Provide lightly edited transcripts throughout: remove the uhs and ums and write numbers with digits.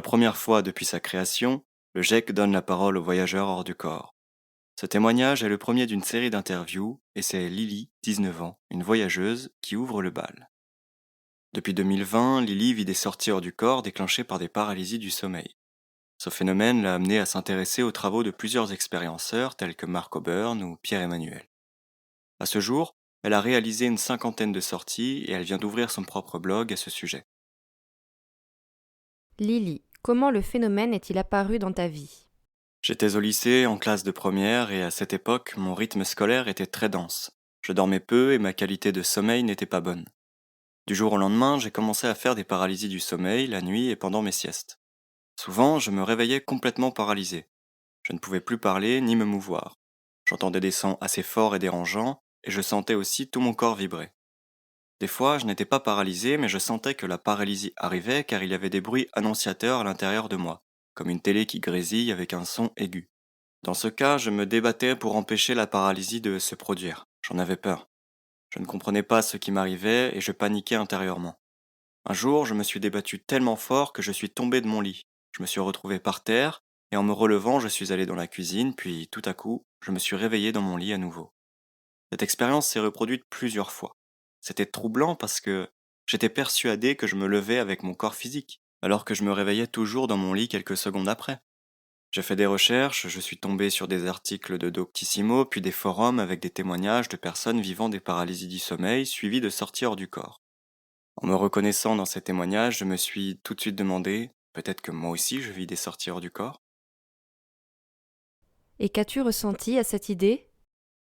première fois depuis sa création, le GEC donne la parole aux voyageurs hors du corps. Ce témoignage est le premier d'une série d'interviews et c'est Lily, 19 ans, une voyageuse, qui ouvre le bal. Depuis 2020, Lily vit des sorties hors du corps déclenchées par des paralysies du sommeil. Ce phénomène l'a amenée à s'intéresser aux travaux de plusieurs expérienceurs tels que Marc Auburn ou Pierre-Emmanuel. À ce jour, elle a réalisé une cinquantaine de sorties et elle vient d'ouvrir son propre blog à ce sujet. Lily, comment le phénomène est-il apparu dans ta vie? J'étais au lycée, en classe de première, et à cette époque, mon rythme scolaire était très dense. Je dormais peu et ma qualité de sommeil n'était pas bonne. Du jour au lendemain, j'ai commencé à faire des paralysies du sommeil la nuit et pendant mes siestes. Souvent, je me réveillais complètement paralysé. Je ne pouvais plus parler ni me mouvoir. J'entendais des sons assez forts et dérangeants, et je sentais aussi tout mon corps vibrer. Des fois, je n'étais pas paralysé, mais je sentais que la paralysie arrivait car il y avait des bruits annonciateurs à l'intérieur de moi, comme une télé qui grésille avec un son aigu. Dans ce cas, je me débattais pour empêcher la paralysie de se produire. J'en avais peur. Je ne comprenais pas ce qui m'arrivait et je paniquais intérieurement. Un jour, je me suis débattu tellement fort que je suis tombé de mon lit. Je me suis retrouvé par terre et en me relevant, je suis allé dans la cuisine, puis tout à coup, je me suis réveillé dans mon lit à nouveau. Cette expérience s'est reproduite plusieurs fois. C'était troublant parce que j'étais persuadé que je me levais avec mon corps physique, alors que je me réveillais toujours dans mon lit quelques secondes après. J'ai fait des recherches, je suis tombé sur des articles de Doctissimo, puis des forums avec des témoignages de personnes vivant des paralysies du sommeil suivies de sorties hors du corps. En me reconnaissant dans ces témoignages, je me suis tout de suite demandé, peut-être que moi aussi je vis des sorties hors du corps. Et qu'as-tu ressenti à cette idée?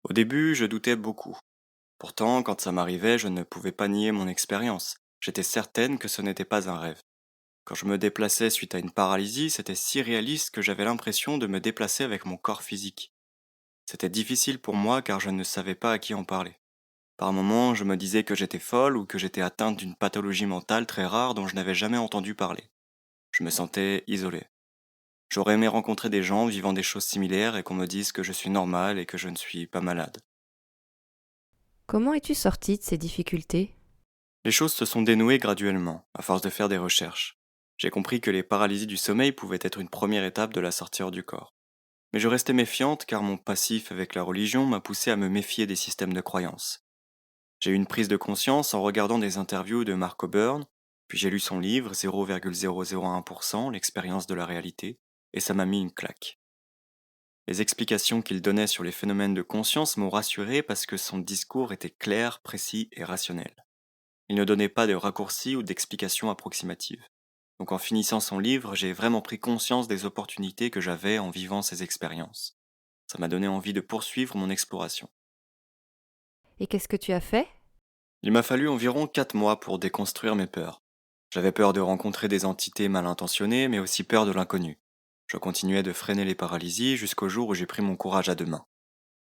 Au début, je doutais beaucoup. Pourtant, quand ça m'arrivait, je ne pouvais pas nier mon expérience. J'étais certaine que ce n'était pas un rêve. Quand je me déplaçais suite à une paralysie, c'était si réaliste que j'avais l'impression de me déplacer avec mon corps physique. C'était difficile pour moi car je ne savais pas à qui en parler. Par moments, je me disais que j'étais folle ou que j'étais atteinte d'une pathologie mentale très rare dont je n'avais jamais entendu parler. Je me sentais isolé. J'aurais aimé rencontrer des gens vivant des choses similaires et qu'on me dise que je suis normal et que je ne suis pas malade. Comment es-tu sortie de ces difficultés? Les choses se sont dénouées graduellement, à force de faire des recherches. J'ai compris que les paralysies du sommeil pouvaient être une première étape de la sortie hors du corps. Mais je restais méfiante car mon passif avec la religion m'a poussé à me méfier des systèmes de croyance. J'ai eu une prise de conscience en regardant des interviews de Mark O'Byrne, puis j'ai lu son livre 0,001%, l'expérience de la réalité, et ça m'a mis une claque. Les explications qu'il donnait sur les phénomènes de conscience m'ont rassuré parce que son discours était clair, précis et rationnel. Il ne donnait pas de raccourcis ou d'explications approximatives. Donc en finissant son livre, j'ai vraiment pris conscience des opportunités que j'avais en vivant ces expériences. Ça m'a donné envie de poursuivre mon exploration. Et qu'est-ce que tu as fait? Il m'a fallu environ 4 mois pour déconstruire mes peurs. J'avais peur de rencontrer des entités mal intentionnées, mais aussi peur de l'inconnu. Je continuais de freiner les paralysies jusqu'au jour où j'ai pris mon courage à deux mains.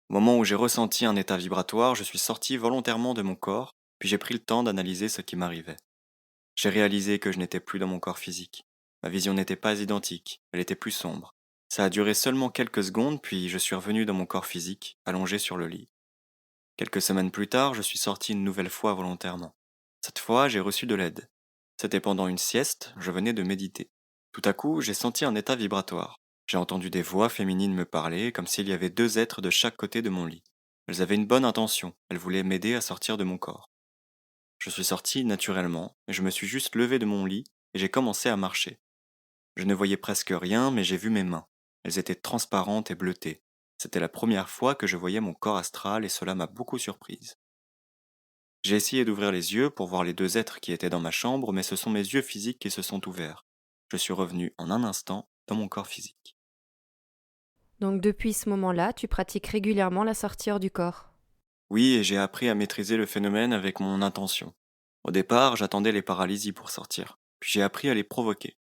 Au moment où j'ai ressenti un état vibratoire, je suis sorti volontairement de mon corps, puis j'ai pris le temps d'analyser ce qui m'arrivait. J'ai réalisé que je n'étais plus dans mon corps physique. Ma vision n'était pas identique, elle était plus sombre. Ça a duré seulement quelques secondes, puis je suis revenu dans mon corps physique, allongé sur le lit. Quelques semaines plus tard, je suis sorti une nouvelle fois volontairement. Cette fois, j'ai reçu de l'aide. C'était pendant une sieste, je venais de méditer. Tout à coup, j'ai senti un état vibratoire. J'ai entendu des voix féminines me parler, comme s'il y avait deux êtres de chaque côté de mon lit. Elles avaient une bonne intention, elles voulaient m'aider à sortir de mon corps. Je suis sorti naturellement, et je me suis juste levé de mon lit, et j'ai commencé à marcher. Je ne voyais presque rien, mais j'ai vu mes mains. Elles étaient transparentes et bleutées. C'était la première fois que je voyais mon corps astral et cela m'a beaucoup surprise. J'ai essayé d'ouvrir les yeux pour voir les deux êtres qui étaient dans ma chambre, mais ce sont mes yeux physiques qui se sont ouverts. Je suis revenu en un instant dans mon corps physique. Donc depuis ce moment-là, tu pratiques régulièrement la sortie hors du corps. Oui, et j'ai appris à maîtriser le phénomène avec mon intention. Au départ, j'attendais les paralysies pour sortir, puis j'ai appris à les provoquer.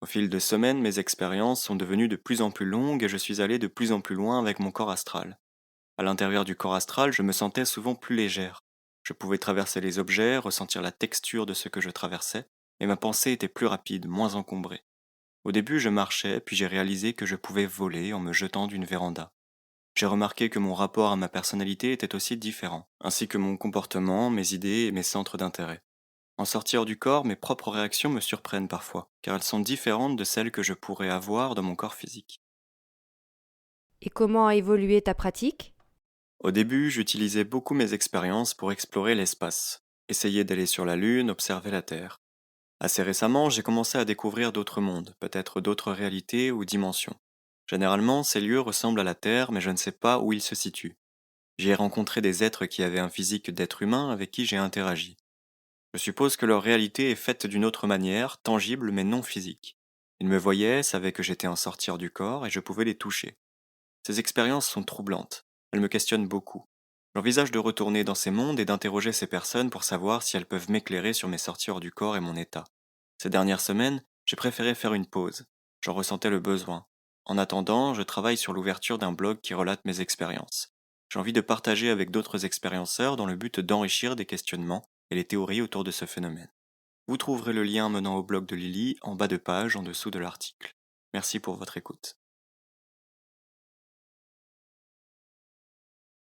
Au fil de semaines, mes expériences sont devenues de plus en plus longues et je suis allé de plus en plus loin avec mon corps astral. À l'intérieur du corps astral, je me sentais souvent plus légère. Je pouvais traverser les objets, ressentir la texture de ce que je traversais, et ma pensée était plus rapide, moins encombrée. Au début, je marchais, puis j'ai réalisé que je pouvais voler en me jetant d'une véranda. J'ai remarqué que mon rapport à ma personnalité était aussi différent, ainsi que mon comportement, mes idées et mes centres d'intérêt. En sortir du corps, mes propres réactions me surprennent parfois, car elles sont différentes de celles que je pourrais avoir dans mon corps physique. Et comment a évolué ta pratique? Au début, j'utilisais beaucoup mes expériences pour explorer l'espace, essayer d'aller sur la Lune, observer la Terre. Assez récemment, j'ai commencé à découvrir d'autres mondes, peut-être d'autres réalités ou dimensions. Généralement, ces lieux ressemblent à la Terre, mais je ne sais pas où ils se situent. J'y ai rencontré des êtres qui avaient un physique d'être humain avec qui j'ai interagi. Je suppose que leur réalité est faite d'une autre manière, tangible mais non physique. Ils me voyaient, savaient que j'étais en sortir du corps et je pouvais les toucher. Ces expériences sont troublantes. Elles me questionnent beaucoup. J'envisage de retourner dans ces mondes et d'interroger ces personnes pour savoir si elles peuvent m'éclairer sur mes sorties hors du corps et mon état. Ces dernières semaines, j'ai préféré faire une pause. J'en ressentais le besoin. En attendant, je travaille sur l'ouverture d'un blog qui relate mes expériences. J'ai envie de partager avec d'autres expérienceurs dans le but d'enrichir des questionnements et les théories autour de ce phénomène. Vous trouverez le lien menant au blog de Lily en bas de page en dessous de l'article. Merci pour votre écoute.